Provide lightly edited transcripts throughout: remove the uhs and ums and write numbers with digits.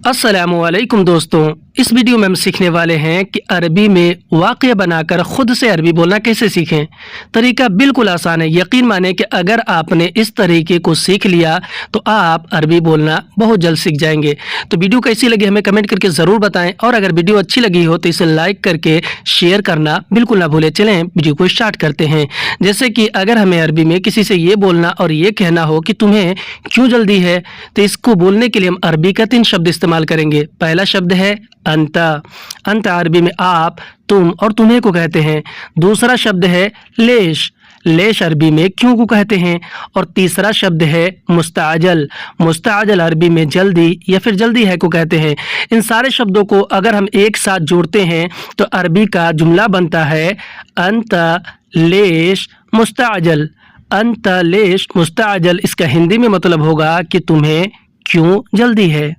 अस्सलामुअलैकुम दोस्तों, इस वीडियो में हम सीखने वाले हैं कि अरबी में वाक़या बनाकर ख़ुद से अरबी बोलना कैसे सीखें। तरीका बिल्कुल आसान है। यकीन माने कि अगर आपने इस तरीके को सीख लिया तो आप अरबी बोलना बहुत जल्द सीख जाएंगे। तो वीडियो कैसी लगी हमें कमेंट करके ज़रूर बताएं और अगर वीडियो अच्छी लगी हो तो इसे लाइक करके शेयर करना बिल्कुल ना भूलें। चलें वीडियो को स्टार्ट करते हैं। जैसे कि अगर हमें अरबी में किसी से ये बोलना और ये कहना हो कि तुम्हें क्यों जल्दी है, तो इसको बोलने के लिए हम अरबी का 3 शब्द इस्तेमाल करेंगे। पहला शब्द है अंता। अंता अरबी में आप, तुम और तुम्हें को कहते हैं। दूसरा शब्द है लेश। लेश अरबी में क्यों को कहते हैं। और तीसरा शब्द है मुस्ताजल। मुस्ताजल अरबी में जल्दी या फिर जल्दी है को कहते हैं। इन सारे शब्दों को अगर हम एक साथ जोड़ते हैं तो अरबी का जुमला बनता है अंता लेश मुस्ताजल। अंता लेश मुस्ताजल। इसका हिंदी में मतलब होगा कि तुम्हें क्यों जल्दी है,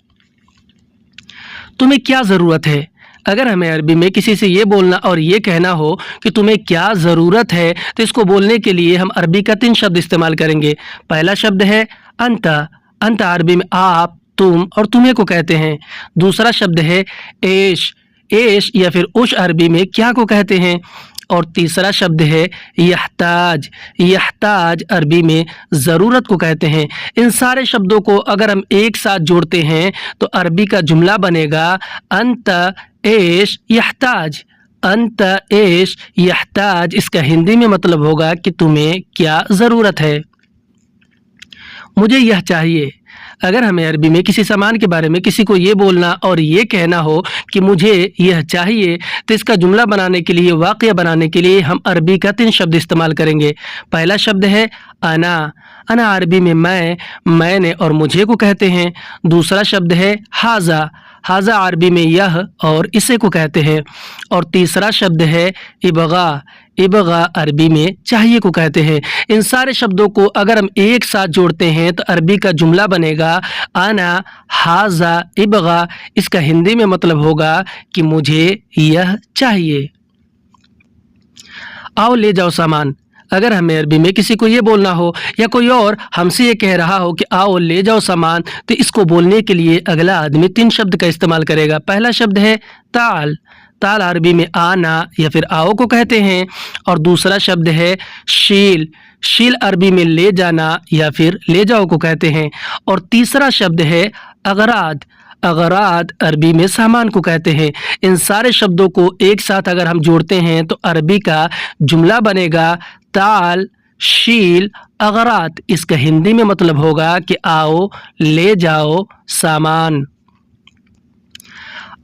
तुम्हें क्या ज़रूरत है। अगर हमें अरबी में किसी से ये बोलना और ये कहना हो कि तुम्हें क्या ज़रूरत है, तो इसको बोलने के लिए हम अरबी का 3 शब्द इस्तेमाल करेंगे। पहला शब्द है अंता। अंता अरबी में आप, तुम और तुम्हें को कहते हैं। दूसरा शब्द है एश। एश या फिर उश अरबी में क्या को कहते हैं। और तीसरा शब्द है यहताज। यहताज अरबी में ज़रूरत को कहते हैं। इन सारे शब्दों को अगर हम एक साथ जोड़ते हैं तो अरबी का जुमला बनेगा अंत एश यहताज। अंत एश यहताज। इसका हिंदी में मतलब होगा कि तुम्हें क्या ज़रूरत है, मुझे यह चाहिए। अगर हमें अरबी में किसी सामान के बारे में किसी को ये बोलना और ये कहना हो कि मुझे यह चाहिए, तो इसका जुमला बनाने के लिए, वाक़या बनाने के लिए हम अरबी का 3 शब्द इस्तेमाल करेंगे। पहला शब्द है अना। अना अरबी में मैं, मैंने और मुझे को कहते हैं। दूसरा शब्द है हाजा। हाजा अरबी में यह और इसे को कहते हैं। और तीसरा शब्द है इबगा। इबगा अरबी में चाहिए को कहते हैं। इन सारे शब्दों को अगर हम एक साथ जोड़ते हैं तो अरबी का जुमला बनेगा आना हाजा इबगा। इसका हिंदी में मतलब होगा कि मुझे यह चाहिए। आओ ले जाओ सामान। अगर हमें अरबी में किसी को ये बोलना हो या कोई और हमसे ये कह रहा हो कि आओ ले जाओ सामान, तो इसको बोलने के लिए अगला आदमी 3 शब्द का इस्तेमाल करेगा। पहला शब्द है ताल। ताल अरबी में आना या फिर आओ को कहते हैं। और दूसरा शब्द है शील। शील अरबी में ले जाना या फिर ले जाओ को कहते हैं। और तीसरा शब्द है अगराद। अगराद अरबी में सामान को कहते हैं। इन सारे शब्दों को एक साथ अगर हम जोड़ते हैं तो अरबी का जुमला बनेगा ताल शील अगरात। इसका हिंदी में मतलब होगा कि आओ ले जाओ सामान।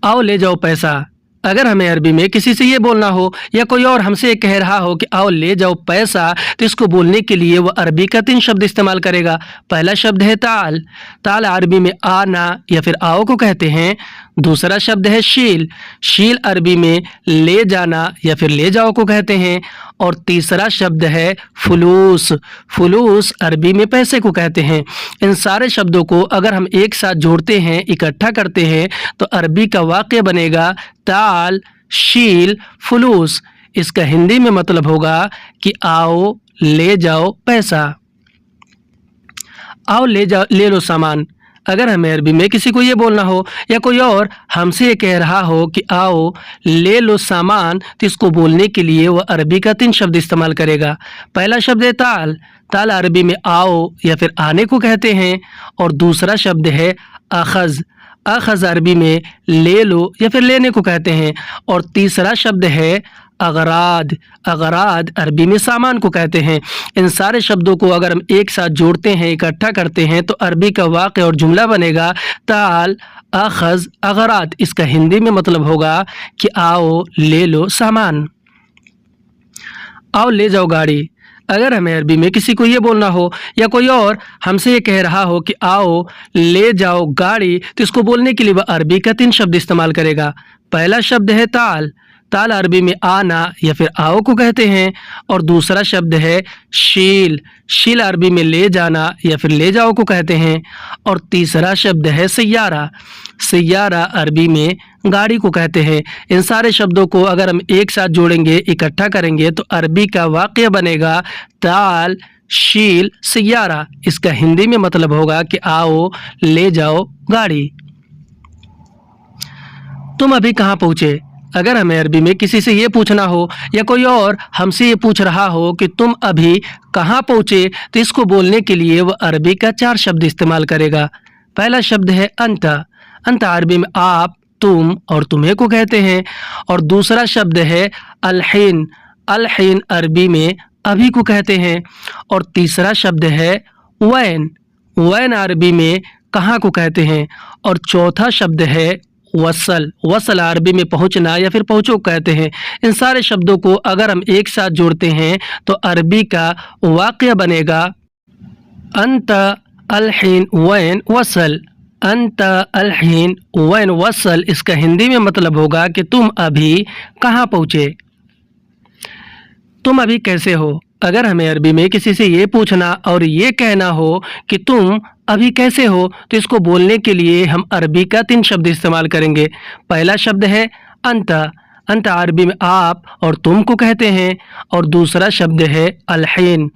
आओ ले जाओ पैसा। अगर हमें अरबी में किसी से ये बोलना हो या कोई और हमसे कह रहा हो कि आओ ले जाओ पैसा, तो इसको बोलने के लिए वो अरबी का 3 शब्द इस्तेमाल करेगा। पहला शब्द है ताल। ताल अरबी में आना या फिर आओ को कहते हैं। दूसरा शब्द है शील। शील अरबी में ले जाना या फिर ले जाओ को कहते हैं। और तीसरा शब्द है फुलूस। फुलूस अरबी में पैसे को कहते हैं। इन सारे शब्दों को अगर हम एक साथ जोड़ते हैं, इकट्ठा करते हैं, तो अरबी का वाक़या बनेगा ताल शील फुलूस। इसका हिंदी में मतलब होगा कि आओ ले जाओ पैसा। आओ ले जाओ ले लो सामान। अगर हमें अरबी में किसी को ये बोलना हो या कोई और हमसे ये कह रहा हो कि आओ ले लो सामान, तो इसको बोलने के लिए वह अरबी का 3 शब्द इस्तेमाल करेगा। पहला शब्द है ताल। ताल अरबी में आओ या फिर आने को कहते हैं। और दूसरा शब्द है अखज़। अखज़ अरबी में ले लो या फिर लेने को कहते हैं। और तीसरा शब्द है अगराद। अगराद अरबी में सामान को कहते हैं। इन सारे शब्दों को अगर हम एक साथ जोड़ते हैं, इकट्ठा करते हैं, तो अरबी का वाक़या और जुमला बनेगा ताल अखज़ अगराद। इसका हिंदी में मतलब होगा कि आओ ले लो सामान। आओ ले जाओ गाड़ी। अगर हमें अरबी में किसी को ये बोलना हो या कोई और हमसे ये कह रहा हो कि आओ ले जाओ गाड़ी, तो इसको बोलने के लिए वह अरबी का 3 शब्द इस्तेमाल करेगा। पहला शब्द है ताल। ताल अरबी में आना या फिर आओ को कहते हैं। और दूसरा शब्द है शील। शील अरबी में ले जाना या फिर ले जाओ को कहते हैं। और तीसरा शब्द है सैयारा। सैयारा अरबी में गाड़ी को कहते हैं। इन सारे शब्दों को अगर हम एक साथ जोड़ेंगे, इकट्ठा करेंगे, तो अरबी का वाक़या बनेगा ताल शील सैयारा। इसका हिंदी में मतलब होगा कि आओ ले जाओ गाड़ी। तुम अभी कहाँ पहुँचे। अगर हमें अरबी में किसी से ये पूछना हो या कोई और हमसे ये पूछ रहा हो कि तुम अभी कहाँ पहुँचे, तो इसको बोलने के लिए वह अरबी का 4 शब्द इस्तेमाल करेगा। पहला शब्द है अंत। अंत अरबी में आप, तुम और तुम्हें को कहते हैं। और दूसरा शब्द है अलहीन। अलहीन अरबी में अभी को कहते हैं। और तीसरा शब्द है वैन। वैन अरबी में कहाँ को कहते हैं। और चौथा शब्द है वसल। वसल अरबी में पहुँचना या फिर पहुँचो कहते हैं। इन सारे शब्दों को अगर हम एक साथ जोड़ते हैं तो अरबी का वाक़या बनेगा अंत अलहीन वैन वसल। अंत अलहीन वैन वसल, इसका हिंदी में मतलब होगा कि तुम अभी कहाँ पहुँचे। तुम अभी कैसे हो। अगर हमें अरबी में किसी से ये पूछना और ये कहना हो कि तुम अभी कैसे हो, तो इसको बोलने के लिए हम अरबी का 3 शब्द इस्तेमाल करेंगे। पहला शब्द है अंत। अंत अरबी में आप और तुम को कहते हैं। और दूसरा शब्द है अलहीन।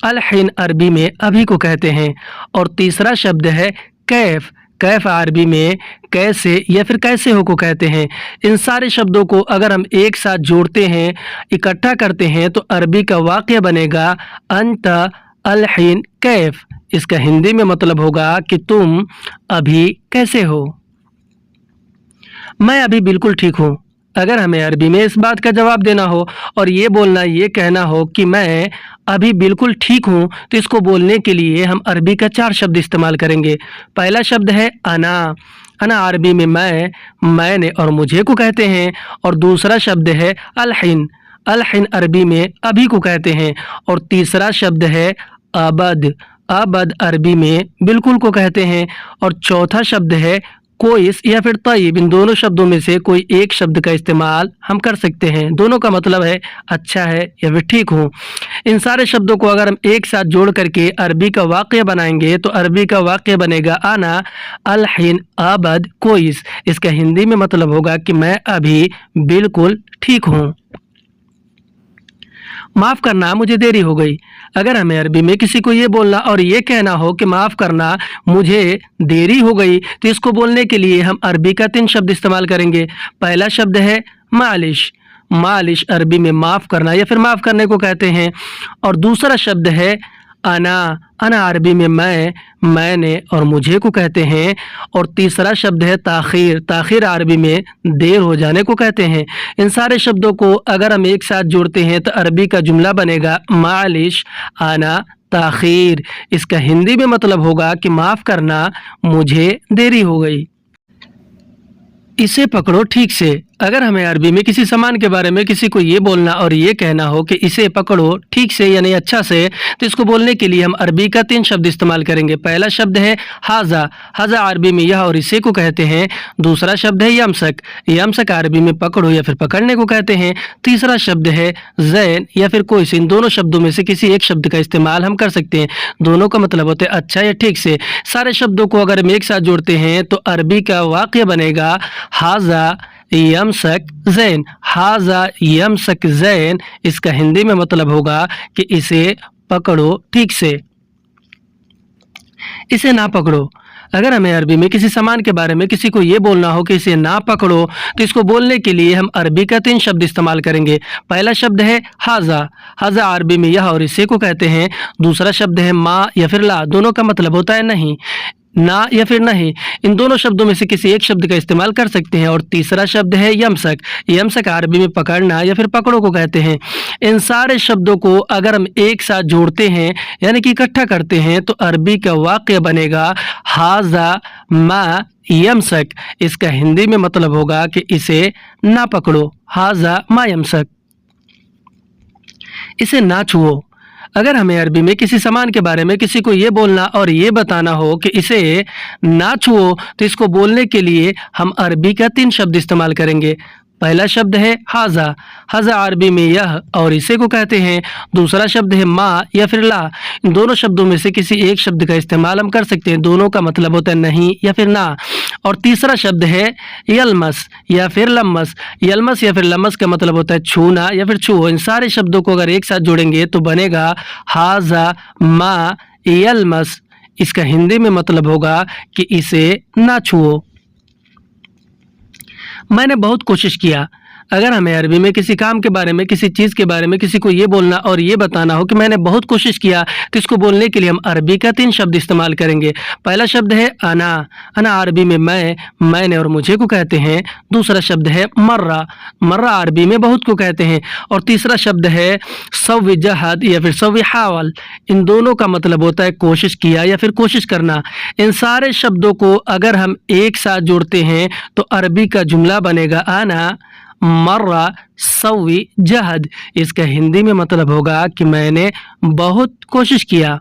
अलहीन अरबी में अभी को कहते हैं। और तीसरा शब्द है कैफ। कैफ अरबी में कैसे या फिर कैसे हो को कहते हैं। इन सारे शब्दों को अगर हम एक साथ जोड़ते हैं, इकट्ठा करते हैं, तो अरबी का वाक़या बनेगा अंत अलहीन कैफ। इसका हिंदी में मतलब होगा कि तुम अभी कैसे हो। मैं अभी बिल्कुल ठीक हूँ। अगर हमें अरबी में इस बात का जवाब देना हो और ये बोलना, ये कहना हो कि मैं अभी बिल्कुल ठीक हूँ, तो इसको बोलने के लिए हम अरबी का 4 शब्द इस्तेमाल करेंगे। पहला शब्द है अना। अना अरबी में मैं, मैंने और मुझे को कहते हैं। और दूसरा शब्द है अलहीन। अलहीन अरबी में अभी को कहते हैं। और तीसरा शब्द है अबद। अबद अरबी में बिल्कुल को कहते हैं। और चौथा शब्द है कोइस या फिर तय्यब। इन दोनों शब्दों में से कोई एक शब्द का इस्तेमाल हम कर सकते हैं। दोनों का मतलब है अच्छा है या फिर ठीक हूँ। इन सारे शब्दों को अगर हम एक साथ जोड़ करके अरबी का वाक़या बनाएंगे तो अरबी का वाक़या बनेगा आना अलहीन अबद कोइस। इसका हिंदी में मतलब होगा कि मैं अभी बिल्कुल ठीक हूँ। माफ़ करना, मुझे देरी हो गई। अगर हमें अरबी में किसी को ये बोलना और ये कहना हो कि माफ़ करना, मुझे देरी हो गई, तो इसको बोलने के लिए हम अरबी का 3 शब्द इस्तेमाल करेंगे। पहला शब्द है मालिश। मालिश अरबी में माफ़ करना या फिर माफ़ करने को कहते हैं। और दूसरा शब्द है अना। अना अरबी में मैं, मैंने और मुझे को कहते हैं। और तीसरा शब्द है ताख़ीर। ताख़ीर अरबी में देर हो जाने को कहते हैं। इन सारे शब्दों को अगर हम एक साथ जोड़ते हैं तो अरबी का जुमला बनेगा मालिश अना ताख़ीर। इसका हिंदी में मतलब होगा कि माफ़ करना, मुझे देरी हो गई। इसे पकड़ो ठीक से। अगर हमें अरबी में किसी सामान के बारे में किसी को ये बोलना और ये कहना हो कि इसे पकड़ो ठीक से यानी अच्छा से, तो इसको बोलने के लिए हम अरबी का 3 शब्द इस्तेमाल करेंगे। पहला शब्द है हाजा। हाजा अरबी में यह और इसे को कहते हैं। दूसरा शब्द है यमसक। यमसक अरबी में पकड़ो या फिर पकड़ने को कहते हैं। तीसरा शब्द है जैन या फिर कोई से। इन दोनों शब्दों में से किसी एक शब्द का इस्तेमाल हम कर सकते हैं। दोनों का मतलब होता है अच्छा या ठीक से। सारे शब्दों को अगर हम एक साथ जोड़ते हैं तो अरबी का वाक़या बनेगा हाजा यमसक जैन। हाजा यमसक जैन। इसका हिंदी में मतलब होगा कि इसे पकड़ो ठीक से। इसे ना पकड़ो। अगर हमें अरबी में किसी सामान के बारे में किसी को ये बोलना हो कि इसे ना पकड़ो, तो इसको बोलने के लिए हम अरबी का 3 शब्द इस्तेमाल करेंगे। पहला शब्द है हाजा। हाजा अरबी में यह और इसे को कहते हैं। दूसरा शब्द है मा या फिर ला। दोनों का मतलब होता है नहीं, ना या फिर नहीं। इन दोनों शब्दों में से किसी एक शब्द का इस्तेमाल कर सकते हैं। और तीसरा शब्द है यमसक। यमसक अरबी में पकड़ना या फिर पकड़ो को कहते हैं। इन सारे शब्दों को अगर हम एक साथ जोड़ते हैं यानी कि इकट्ठा करते हैं तो अरबी का वाक़या बनेगा हाजा मा यमसक। इसका हिंदी में मतलब होगा कि इसे ना पकड़ो। हाजा मा यमसक। इसे ना छुओ। अगर हमें अरबी में किसी सामान के बारे में किसी को ये बोलना और ये बताना हो कि इसे ना छुओ, तो इसको बोलने के लिए हम अरबी का 3 शब्द इस्तेमाल करेंगे। पहला शब्द है हाजा। हाजा अरबी में यह और इसे को कहते हैं। दूसरा शब्द है मा या फिर ला। इन दोनों शब्दों में से किसी एक शब्द का इस्तेमाल हम कर सकते हैं। दोनों का मतलब होता है नहीं या फिर ना। और तीसरा शब्द है यलमस या फिर लम्मस। यलमस या फिर लम्मस का मतलब होता है छूना या फिर छुओ। इन सारे शब्दों को अगर एक साथ जोड़ेंगे तो बनेगा हाजा मा यलमस। इसका हिंदी में मतलब होगा कि इसे ना छुओ। मैंने बहुत कोशिश किया। अगर हमें अरबी में किसी काम के बारे में, किसी चीज़ के बारे में किसी को ये बोलना और ये बताना हो कि मैंने बहुत कोशिश किया, तो इसको बोलने के लिए हम अरबी का 3 शब्द इस्तेमाल करेंगे। पहला शब्द है अना। अना अरबी में मैं, मैंने और मुझे को कहते हैं। दूसरा शब्द है मर्रा। मर्रा अरबी में बहुत को कहते हैं। और तीसरा शब्द है सव्वी जहद या फिर सव्वी हावल। इन दोनों का मतलब होता है कोशिश किया या फिर कोशिश करना। इन सारे शब्दों को अगर हम एक साथ जोड़ते हैं तो अरबी का जुमला बनेगा आना मर्रा सव्वी जहद। इसका हिंदी में मतलब होगा कि मैंने बहुत कोशिश किया,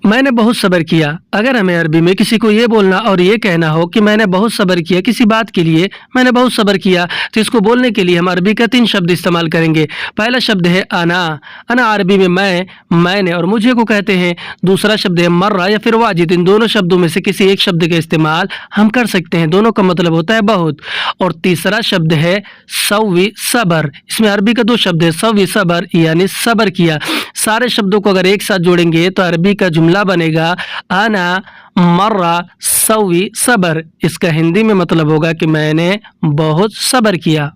मैंने बहुत सब्र किया। अगर हमें अरबी में किसी को ये बोलना और ये कहना हो कि मैंने बहुत सब्र किया किसी बात के लिए, मैंने बहुत सब्र किया, तो इसको बोलने के लिए हम अरबी का 3 शब्द इस्तेमाल करेंगे। पहला शब्द है अना। अना अरबी में मैं, मैंने और मुझे को कहते हैं। दूसरा शब्द है मर्रा या फिर वाजिद। इन दोनों शब्दों में से किसी एक शब्द का इस्तेमाल हम कर सकते हैं, दोनों का मतलब होता है बहुत। और तीसरा शब्द है सव्वी सबर। इसमें अरबी का 2 शब्द है, सव्वी सबर यानी सब्र किया। सारे शब्दों को अगर एक साथ जोड़ेंगे तो अरबी का जुमला बनेगा आना मर्रा सव्वी सबर। इसका हिंदी में मतलब होगा कि मैंने बहुत सब्र किया,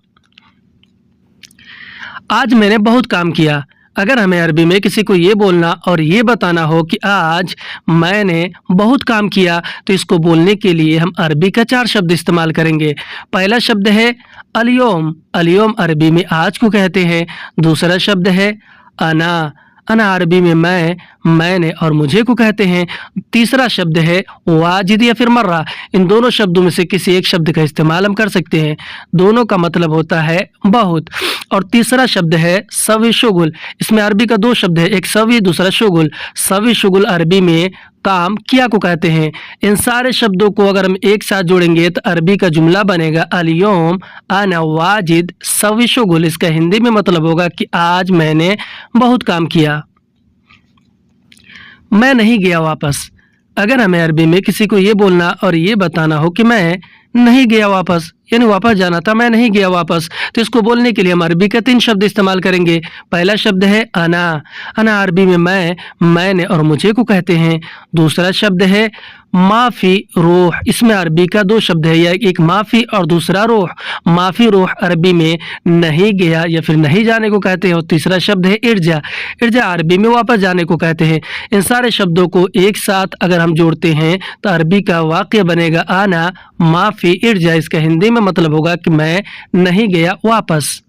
आज मैंने बहुत काम किया। अगर हमें अरबी में किसी को ये बोलना और ये बताना हो कि आज मैंने बहुत काम किया, तो इसको बोलने के लिए हम अरबी का 4 शब्द इस्तेमाल करेंगे। पहला शब्द है अलयोम। अलयोम अरबी में आज को कहते हैं। दूसरा शब्द है अना। अना अरबी में मैं, मैंने और मुझे को कहते हैं। तीसरा शब्द है वाजिद या फिर मर्रा। इन दोनों शब्दों में से किसी एक शब्द का इस्तेमाल हम कर सकते हैं, दोनों का मतलब होता है बहुत। और तीसरा शब्द है सवी शुगुल। इसमें अरबी का 2 शब्द है, एक सवी दूसरा शुगुल। सवी शुगुल अरबी में काम किया को कहते हैं। इन सारे शब्दों को अगर हम एक साथ जोड़ेंगे तो अरबी का जुमला बनेगा अलयोम अना वाजिद सवी शुगुल। इसका हिंदी में मतलब होगा कि आज मैंने बहुत काम किया, मैं नहीं गया वापस। अगर हमें अरबी में किसी को ये बोलना और ये बताना हो कि मैं नहीं गया वापस, यानी वापस जाना था, मैं नहीं गया वापस, तो इसको बोलने के लिए हम अरबी का 3 शब्द इस्तेमाल करेंगे। पहला शब्द है अना। अना अरबी में मैं, मैंने और मुझे को कहते हैं। दूसरा शब्द है माफ़ी रूह। इसमें अरबी का 2 शब्द है, या एक माफ़ी और दूसरा रूह। माफ़ी रूह अरबी में नहीं गया या फिर नहीं जाने को कहते हैं। और तीसरा शब्द है इर्जा। इर्जा अरबी में वापस जाने को कहते हैं। इन सारे शब्दों को एक साथ अगर हम जोड़ते हैं तो अरबी का वाक्य बनेगा आना माफ़ी इर्जा। इसका हिंदी में मतलब होगा कि मैं नहीं गया वापस।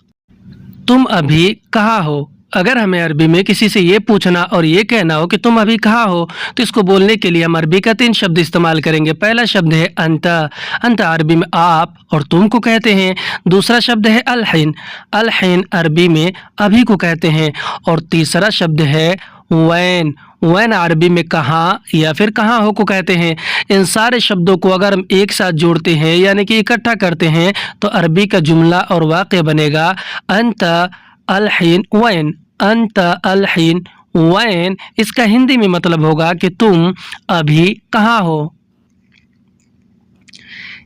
तुम अभी कहाँ हो। अगर हमें अरबी में किसी से ये पूछना और ये कहना हो कि तुम अभी कहाँ हो, तो इसको बोलने के लिए हम अरबी का 3 शब्द इस्तेमाल करेंगे। पहला शब्द है अंता। अंता अरबी में आप और तुम को कहते हैं। दूसरा शब्द है अलहिन। अलहिन अरबी में अभी को कहते हैं। और तीसरा शब्द है वैन। वैन अरबी में कहाँ या फिर कहाँ हो को कहते हैं। इन सारे शब्दों को अगर हम एक साथ जोड़ते हैं यानी कि इकट्ठा करते हैं तो अरबी का जुमला और वाक़या बनेगा अंता अलहिन वैन। अंता अलहिन वैन। इसका हिंदी में मतलब होगा कि तुम अभी कहाँ हो।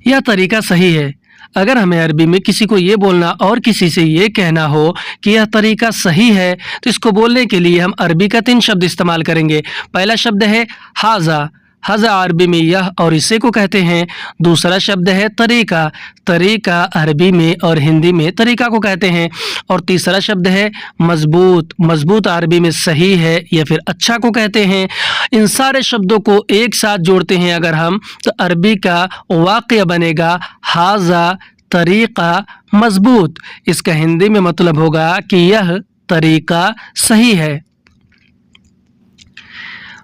यह तरीका सही है। अगर हमें अरबी में किसी को ये बोलना और किसी से ये कहना हो कि यह तरीका सही है, तो इसको बोलने के लिए हम अरबी का 3 शब्द इस्तेमाल करेंगे। पहला शब्द है हाजा। हाजा अरबी में यह और इसे को कहते हैं। दूसरा शब्द है तरीका। तरीका अरबी में और हिंदी में तरीका को कहते हैं। और तीसरा शब्द है मजबूत। मजबूत अरबी में सही है या फिर अच्छा को कहते हैं। इन सारे शब्दों को एक साथ जोड़ते हैं अगर हम, तो अरबी का वाक़या बनेगा हाजा तरीका मजबूत। इसका हिंदी में मतलब होगा कि यह तरीका सही है।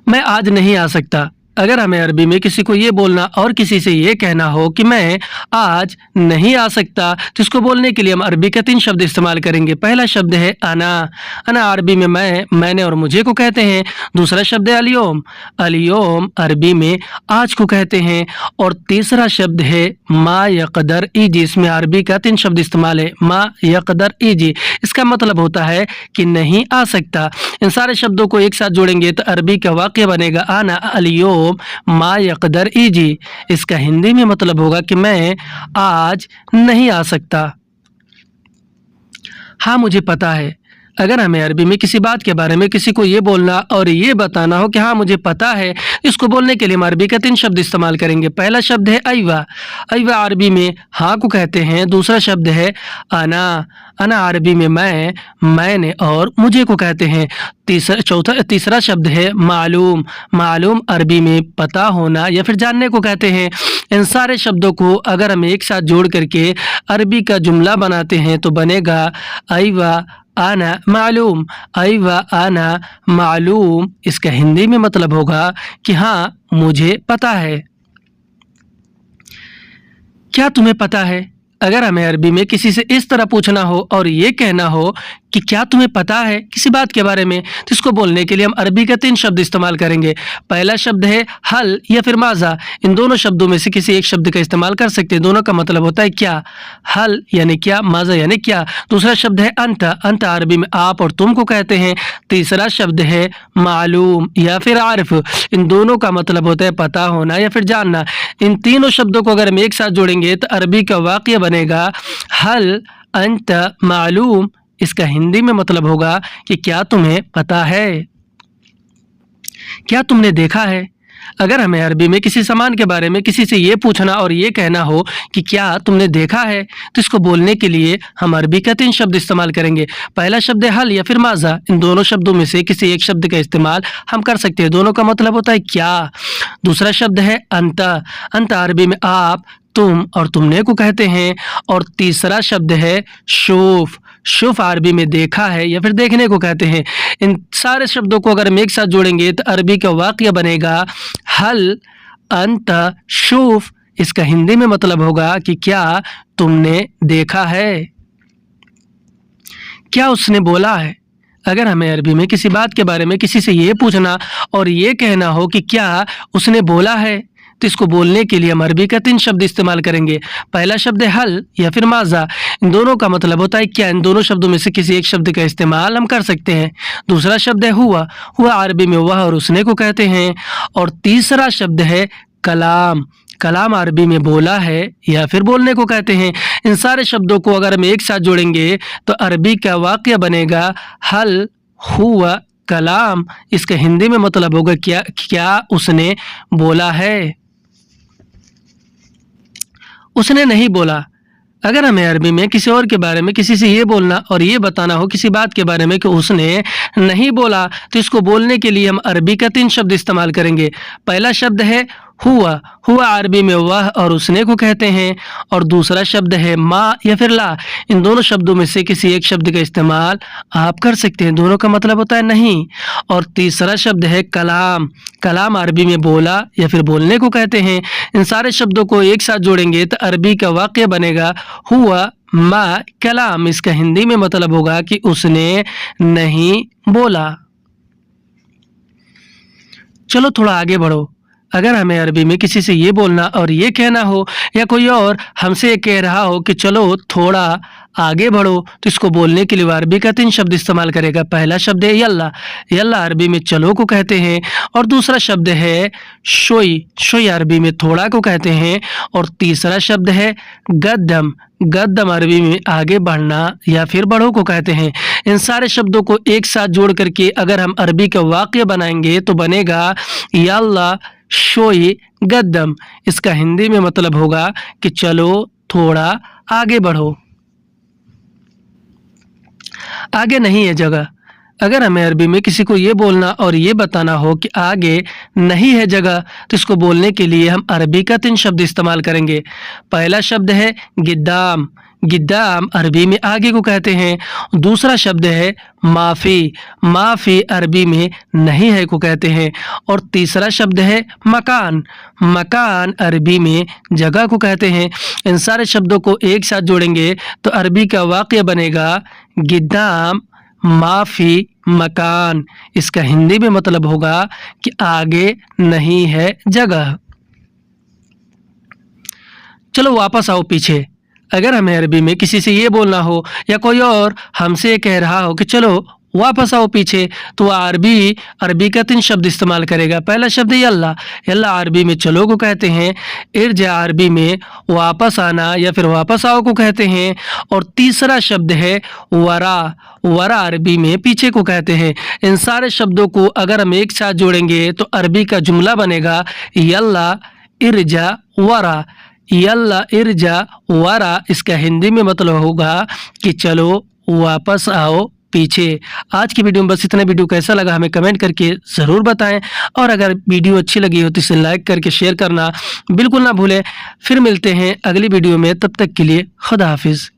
मैं आज नहीं आ सकता। अगर हमें अरबी में किसी को ये बोलना और किसी से ये कहना हो कि मैं आज नहीं आ सकता, तो इसको बोलने के लिए हम अरबी का 3 शब्द इस्तेमाल करेंगे। पहला शब्द है अना। अना अरबी में मैं, मैंने और मुझे को कहते हैं। दूसरा शब्द है अलियोम। अलियोम अरबी में आज को कहते हैं। और तीसरा शब्द है मा यक़दर इजी। इसमें अरबी का 3 शब्द इस्तेमाल है, मा यक़दर इजी। इसका मतलब होता है कि नहीं आ सकता। इन सारे शब्दों को एक साथ जोड़ेंगे तो अरबी का वाक़या बनेगा आना अलियोम मा यक़दर इजी। इसका हिंदी में मतलब होगा कि मैं आज नहीं आ सकता। हाँ मुझे पता है। अगर हमें अरबी में किसी बात के बारे में किसी को ये बोलना और ये बताना हो कि हाँ मुझे पता है, इसको बोलने के लिए हम अरबी का 3 शब्द इस्तेमाल करेंगे। पहला शब्द है अयवा। अयवा अरबी में हाँ को कहते हैं। दूसरा शब्द है अना। अना अरबी में मैं, मैंने और मुझे को कहते हैं। तीसरा शब्द है मालूम। मालूम अरबी में पता होना या फिर जानने को कहते हैं। इन सारे शब्दों को अगर हम एक साथ जोड़ करके अरबी का जुमला बनाते हैं तो बनेगा अयवा आना मालूम। अयवा आना मालूम, इसका हिंदी में मतलब होगा कि हाँ मुझे पता है। क्या तुम्हें पता है? अगर हमें अरबी में किसी से इस तरह पूछना हो और ये कहना हो कि क्या तुम्हें पता है किसी बात के बारे में, तो इसको बोलने के लिए हम अरबी का 3 शब्द इस्तेमाल करेंगे। पहला शब्द है हल या फिर माजा। इन दोनों शब्दों में से किसी एक शब्द का इस्तेमाल कर सकते हैं। दोनों का मतलब होता है क्या। हल यानी क्या, माजा यानी क्या। दूसरा शब्द है अंत। अंत अरबी में आप और तुम को कहते हैं। तीसरा शब्द है मालूम या फिर आरिफ। इन दोनों का मतलब होता है पता होना या फिर जानना। इन तीनों शब्दों को अगर हम एक साथ जोड़ेंगे तो अरबी का वाक़या बनेगा हल अंत मालूम। इसका हिंदी में मतलब होगा कि क्या तुम्हें पता है, क्या तुमने देखा है। अगर हमें अरबी में किसी सामान के बारे में किसी से ये पूछना और ये कहना हो कि क्या तुमने देखा है, तो इसको बोलने के लिए हम अरबी का 3 शब्द इस्तेमाल करेंगे। पहला शब्द है हल या फिर माजा। इन दोनों शब्दों में से किसी एक शब्द का इस्तेमाल हम कर सकते हैं। दोनों का मतलब होता है क्या। दूसरा शब्द है अंत। अंत अरबी में आप, तुम और तुमने को कहते हैं। और तीसरा शब्द है शूफ। शूफ अरबी में देखा है या फिर देखने को कहते हैं। इन सारे शब्दों को अगर हम एक साथ जोड़ेंगे तो अरबी का वाक़या बनेगा हल अंत शूफ। इसका हिंदी में मतलब होगा कि क्या तुमने देखा है, क्या उसने बोला है। अगर हमें अरबी में किसी बात के बारे में किसी से ये पूछना और ये कहना हो कि क्या उसने बोला है, तो इसको बोलने के लिए हम अरबी का 3 शब्द इस्तेमाल करेंगे। पहला शब्द है हल या फिर माजा। इन दोनों का मतलब होता है क्या। इन दोनों शब्दों में से किसी एक शब्द का इस्तेमाल हम कर सकते हैं। दूसरा शब्द है हुआ। हुआ अरबी में वह और उसने को कहते हैं। और तीसरा शब्द है कलाम। कलाम अरबी में बोला है या फिर बोलने को कहते हैं। इन सारे शब्दों को अगर हम एक साथ जोड़ेंगे तो अरबी का वाक़या बनेगा हल हुआ कलाम। इसका हिंदी में मतलब होगा क्या उसने बोला है, उसने नहीं बोला। अगर हमें अरबी में किसी और के बारे में किसी से ये बोलना और ये बताना हो किसी बात के बारे में कि उसने नहीं बोला, तो इसको बोलने के लिए हम अरबी का 3 शब्द इस्तेमाल करेंगे। पहला शब्द है हुआ। हुआ अरबी में वह और उसने को कहते हैं। और दूसरा शब्द है माँ या फिर ला। इन दोनों शब्दों में से किसी एक शब्द का इस्तेमाल आप कर सकते हैं। दोनों का मतलब होता है नहीं। और तीसरा शब्द है कलाम। कलाम अरबी में बोला या फिर बोलने को कहते हैं। इन सारे शब्दों को एक साथ जोड़ेंगे तो अरबी का वाक़या बनेगा हुआ मा कलाम। इसका हिंदी में मतलब होगा कि उसने नहीं बोला। चलो थोड़ा आगे बढ़ो। अगर हमें अरबी में किसी से ये बोलना और ये कहना हो या कोई और हमसे कह रहा हो कि चलो थोड़ा आगे बढ़ो, तो इसको बोलने के लिए अरबी का 3 शब्द इस्तेमाल करेगा। पहला शब्द है यल्ला। यल्ला अरबी में चलो को कहते हैं। और दूसरा शब्द है शोई। शोई अरबी में थोड़ा को कहते हैं। और तीसरा शब्द है गद्दम। गद्दम अरबी में आगे बढ़ना या फिर बढ़ो को कहते हैं। इन सारे शब्दों को एक साथ जोड़ करके अगर हम अरबी का वाक़या बनाएंगे तो बनेगा यल्ला शोई गद्दम। इसका हिंदी में मतलब होगा कि चलो थोड़ा आगे बढ़ो। आगे नहीं है जगह। अगर हमें अरबी में किसी को ये बोलना और ये बताना हो कि आगे नहीं है जगह, तो इसको बोलने के लिए हम अरबी का 3 शब्द इस्तेमाल करेंगे। पहला शब्द है गिद्दाम। गिद्दाम अरबी में आगे को कहते हैं। दूसरा शब्द है माफ़ी। माफ़ी अरबी में नहीं है को कहते हैं। और तीसरा शब्द है मकान। मकान अरबी में जगह को कहते हैं। इन सारे शब्दों को एक साथ जोड़ेंगे तो अरबी का वाक़या बनेगा गिद्दाम माफ़ी मकान। इसका हिंदी में मतलब होगा कि आगे नहीं है जगह। चलो वापस आओ पीछे। अगर हमें अरबी में किसी से ये बोलना हो या कोई और हमसे कह रहा हो कि चलो वापस आओ पीछे, तो वह अरबी का 3 शब्द इस्तेमाल करेगा। पहला शब्द यल्ला, यल्ला अरबी में चलो को कहते हैं, इरजा अरबी में वापस आना या फिर वापस आओ को कहते हैं, और तीसरा शब्द है वरा, वरा अरबी में पीछे को कहते हैं। इन सारे शब्दों को अगर हम एक साथ जोड़ेंगे तो अरबी का जुमला बनेगा यल्ला इरजा वरा, यल्ला इरजा वरा। इसका हिंदी में मतलब होगा कि चलो वापस आओ पीछे। आज की वीडियो में बस इतना। वीडियो कैसा लगा हमें कमेंट करके ज़रूर बताएं, और अगर वीडियो अच्छी लगी हो तो इसे लाइक करके शेयर करना बिल्कुल ना भूलें। फिर मिलते हैं अगली वीडियो में, तब तक के लिए खुदा हाफिज़।